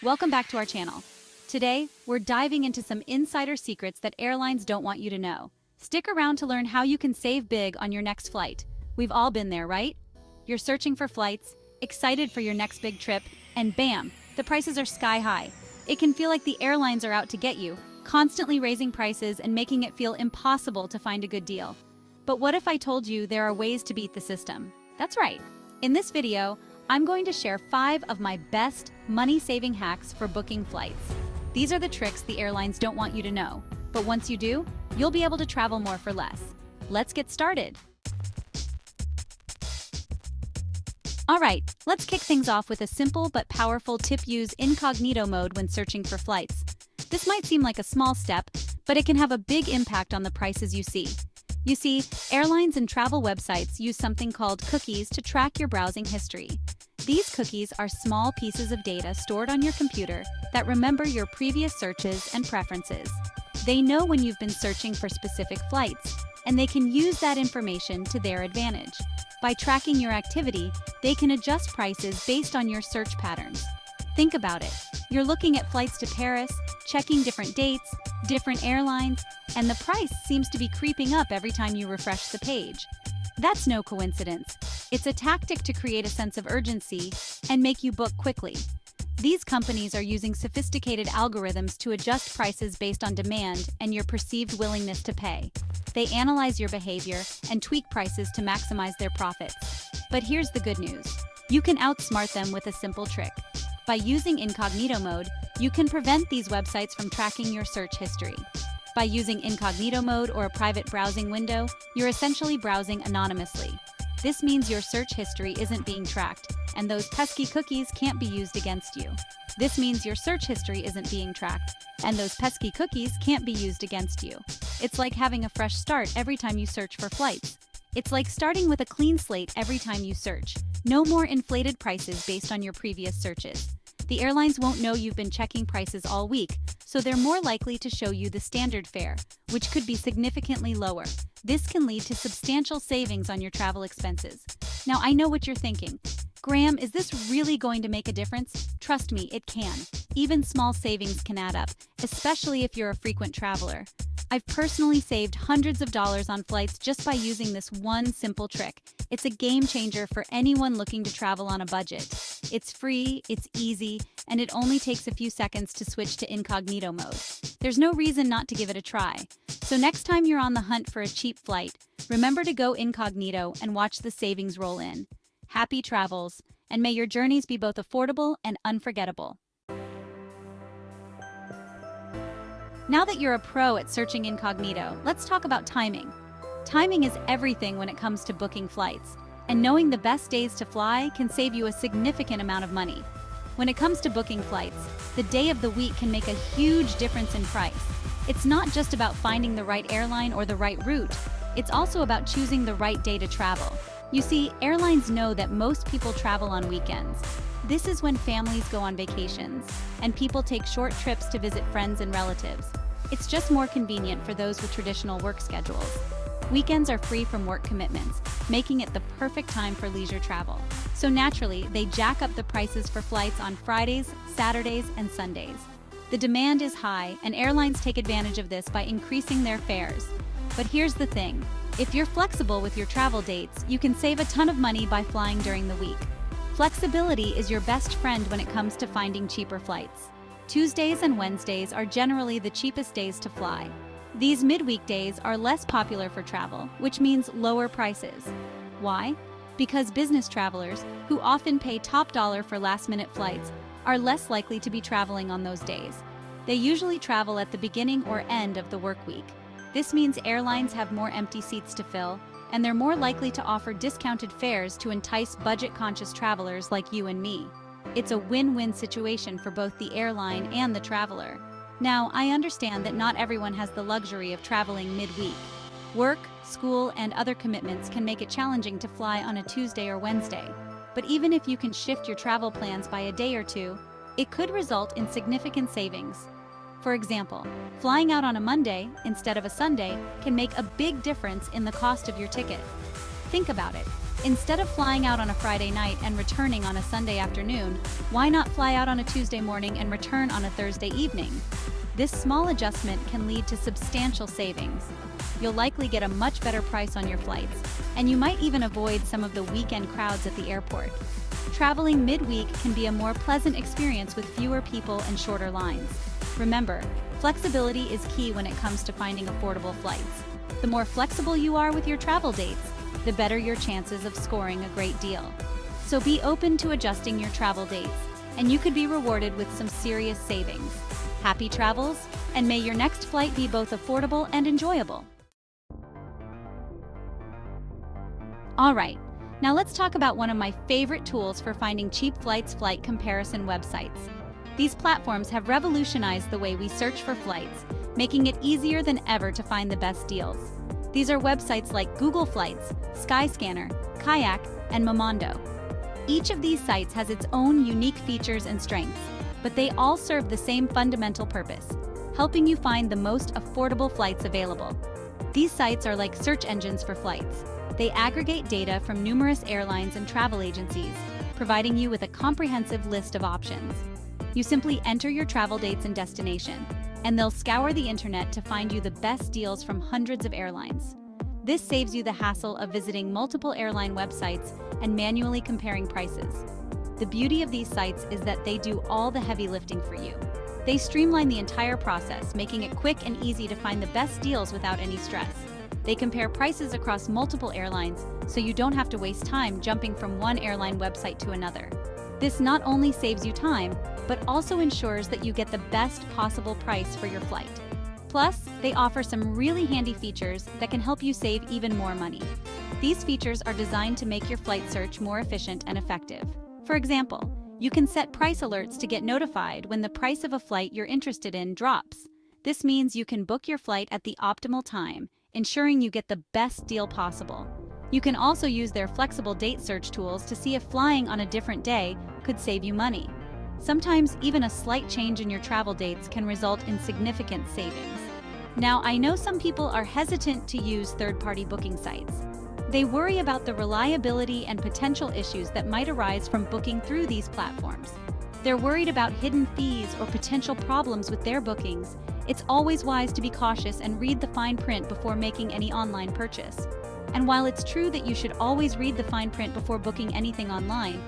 Welcome back to our channel. Today, we're diving into some insider secrets that airlines don't want you to know. Stick around to learn how you can save big on your next flight. We've all been there, right? You're searching for flights, excited for your next big trip, and bam, the prices are sky high. It can feel like the airlines are out to get you, constantly raising prices and making it feel impossible to find a good deal. But what if I told you there are ways to beat the system? That's right. In this video, I'm going to share 5 of my best money-saving hacks for booking flights. These are the tricks the airlines don't want you to know, but once you do, you'll be able to travel more for less. Let's get started. All right, let's kick things off with a simple but powerful tip: use incognito mode when searching for flights. This might seem like a small step, but it can have a big impact on the prices you see. You see, airlines and travel websites use something called cookies to track your browsing history. These cookies are small pieces of data stored on your computer that remember your previous searches and preferences. They know when you've been searching for specific flights, and they can use that information to their advantage. By tracking your activity, they can adjust prices based on your search patterns. Think about it. You're looking at flights to Paris, checking different dates, different airlines, and the price seems to be creeping up every time you refresh the page. That's no coincidence. It's a tactic to create a sense of urgency and make you book quickly. These companies are using sophisticated algorithms to adjust prices based on demand and your perceived willingness to pay. They analyze your behavior and tweak prices to maximize their profits. But here's the good news. You can outsmart them with a simple trick. By using incognito mode, you can prevent these websites from tracking your search history. By using incognito mode or a private browsing window, you're essentially browsing anonymously. This means your search history isn't being tracked, and those pesky cookies can't be used against you. It's like having a fresh start every time you search for flights. It's like starting with a clean slate every time you search. No more inflated prices based on your previous searches. The airlines won't know you've been checking prices all week, so they're more likely to show you the standard fare, which could be significantly lower. This can lead to substantial savings on your travel expenses. Now, I know what you're thinking. Graham, is this really going to make a difference? Trust me, it can. Even small savings can add up, especially if you're a frequent traveler. I've personally saved hundreds of dollars on flights just by using this one simple trick. It's a game changer for anyone looking to travel on a budget. It's free, it's easy, and it only takes a few seconds to switch to incognito mode. There's no reason not to give it a try. So next time you're on the hunt for a cheap flight, remember to go incognito and watch the savings roll in. Happy travels, and may your journeys be both affordable and unforgettable. Now that you're a pro at searching incognito, let's talk about timing. Timing is everything when it comes to booking flights, and knowing the best days to fly can save you a significant amount of money. When it comes to booking flights, the day of the week can make a huge difference in price. It's not just about finding the right airline or the right route, it's also about choosing the right day to travel. You see, airlines know that most people travel on weekends. This is when families go on vacations, and people take short trips to visit friends and relatives. It's just more convenient for those with traditional work schedules. Weekends are free from work commitments, making it the perfect time for leisure travel. So naturally, they jack up the prices for flights on Fridays, Saturdays, and Sundays. The demand is high, and airlines take advantage of this by increasing their fares. But here's the thing. If you're flexible with your travel dates, you can save a ton of money by flying during the week. Flexibility is your best friend when it comes to finding cheaper flights. Tuesdays and Wednesdays are generally the cheapest days to fly. These midweek days are less popular for travel, which means lower prices. Why? Because business travelers, who often pay top dollar for last-minute flights, are less likely to be traveling on those days. They usually travel at the beginning or end of the work week. This means airlines have more empty seats to fill, and they're more likely to offer discounted fares to entice budget-conscious travelers like you and me. It's a win-win situation for both the airline and the traveler. Now, I understand that not everyone has the luxury of traveling midweek. Work, school, and other commitments can make it challenging to fly on a Tuesday or Wednesday. But even if you can shift your travel plans by a day or two, it could result in significant savings. For example, flying out on a Monday instead of a Sunday can make a big difference in the cost of your ticket. Think about it. Instead of flying out on a Friday night and returning on a Sunday afternoon, why not fly out on a Tuesday morning and return on a Thursday evening? This small adjustment can lead to substantial savings. You'll likely get a much better price on your flights, and you might even avoid some of the weekend crowds at the airport. Traveling midweek can be a more pleasant experience with fewer people and shorter lines. Remember, flexibility is key when it comes to finding affordable flights. The more flexible you are with your travel dates, the better your chances of scoring a great deal. So be open to adjusting your travel dates, and you could be rewarded with some serious savings. Happy travels, and may your next flight be both affordable and enjoyable. All right, now let's talk about one of my favorite tools for finding cheap flights: flight comparison websites. These platforms have revolutionized the way we search for flights, making it easier than ever to find the best deals. These are websites like Google Flights, Skyscanner, Kayak, and Momondo. Each of these sites has its own unique features and strengths, but they all serve the same fundamental purpose: helping you find the most affordable flights available. These sites are like search engines for flights. They aggregate data from numerous airlines and travel agencies, providing you with a comprehensive list of options. You simply enter your travel dates and destination, and they'll scour the internet to find you the best deals from hundreds of airlines. This saves you the hassle of visiting multiple airline websites and manually comparing prices. The beauty of these sites is that they do all the heavy lifting for you. They streamline the entire process, making it quick and easy to find the best deals without any stress. They compare prices across multiple airlines, so you don't have to waste time jumping from one airline website to another. This not only saves you time, but also ensures that you get the best possible price for your flight. Plus, they offer some really handy features that can help you save even more money. These features are designed to make your flight search more efficient and effective. For example, you can set price alerts to get notified when the price of a flight you're interested in drops. This means you can book your flight at the optimal time, ensuring you get the best deal possible. You can also use their flexible date search tools to see if flying on a different day could save you money. Sometimes even a slight change in your travel dates can result in significant savings. Now, I know some people are hesitant to use third-party booking sites. They worry about the reliability and potential issues that might arise from booking through these platforms. They're worried about hidden fees or potential problems with their bookings. It's always wise to be cautious and read the fine print before making any online purchase. And while it's true that you should always read the fine print before booking anything online,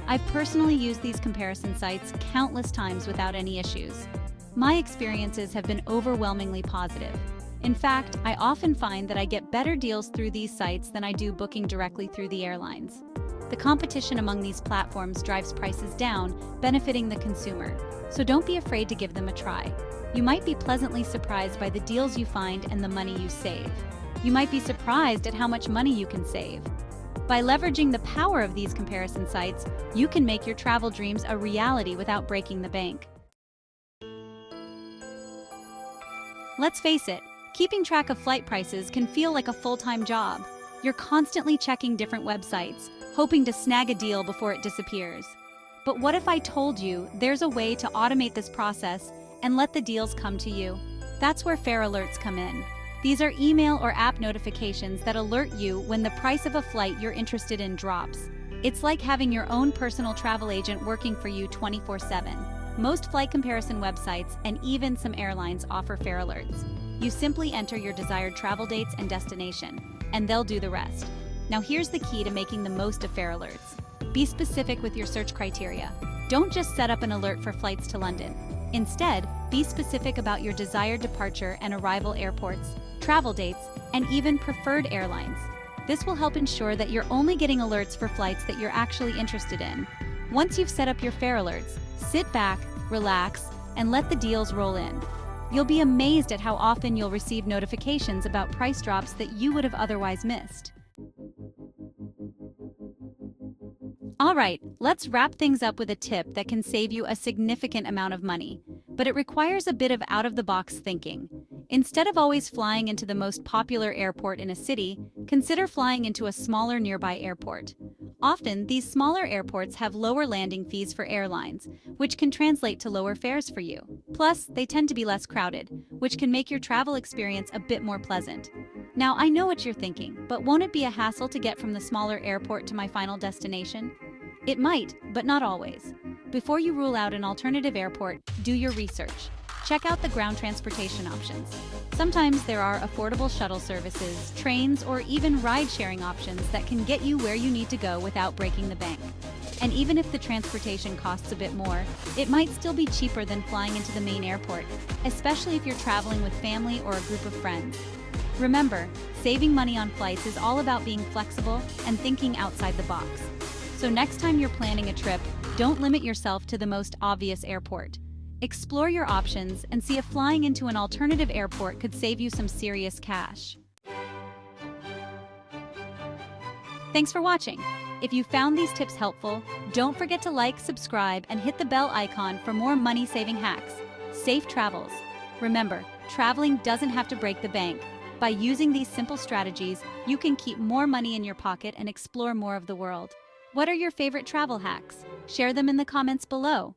I've personally used these comparison sites countless times without any issues. My experiences have been overwhelmingly positive. In fact, I often find that I get better deals through these sites than I do booking directly through the airlines. The competition among these platforms drives prices down, benefiting the consumer. So don't be afraid to give them a try. You might be pleasantly surprised by the deals you find and the money you save. You might be surprised at how much money you can save. By leveraging the power of these comparison sites, you can make your travel dreams a reality without breaking the bank. Let's face it, keeping track of flight prices can feel like a full-time job. You're constantly checking different websites, hoping to snag a deal before it disappears. But what if I told you there's a way to automate this process and let the deals come to you? That's where Fare Alerts come in. These are email or app notifications that alert you when the price of a flight you're interested in drops. It's like having your own personal travel agent working for you 24/7. Most flight comparison websites and even some airlines offer Fare Alerts. You simply enter your desired travel dates and destination, and they'll do the rest. Now here's the key to making the most of Fare Alerts. Be specific with your search criteria. Don't just set up an alert for flights to London. Instead, be specific about your desired departure and arrival airports, travel dates, and even preferred airlines. This will help ensure that you're only getting alerts for flights that you're actually interested in. Once you've set up your Fare Alerts, sit back, relax, and let the deals roll in. You'll be amazed at how often you'll receive notifications about price drops that you would have otherwise missed. All right, let's wrap things up with a tip that can save you a significant amount of money, but it requires a bit of out-of-the-box thinking. Instead of always flying into the most popular airport in a city, consider flying into a smaller nearby airport. Often, these smaller airports have lower landing fees for airlines, which can translate to lower fares for you. Plus, they tend to be less crowded, which can make your travel experience a bit more pleasant. Now, I know what you're thinking, but won't it be a hassle to get from the smaller airport to my final destination? It might, but not always. Before you rule out an alternative airport, do your research. Check out the ground transportation options. Sometimes there are affordable shuttle services, trains, or even ride-sharing options that can get you where you need to go without breaking the bank. And even if the transportation costs a bit more, it might still be cheaper than flying into the main airport, especially if you're traveling with family or a group of friends. Remember, saving money on flights is all about being flexible and thinking outside the box. So next time you're planning a trip, don't limit yourself to the most obvious airport. Explore your options and see if flying into an alternative airport could save you some serious cash. Thanks for watching. If you found these tips helpful, don't forget to like, subscribe, and hit the bell icon for more money-saving hacks. Safe travels. Remember, traveling doesn't have to break the bank. By using these simple strategies, you can keep more money in your pocket and explore more of the world. What are your favorite travel hacks? Share them in the comments below.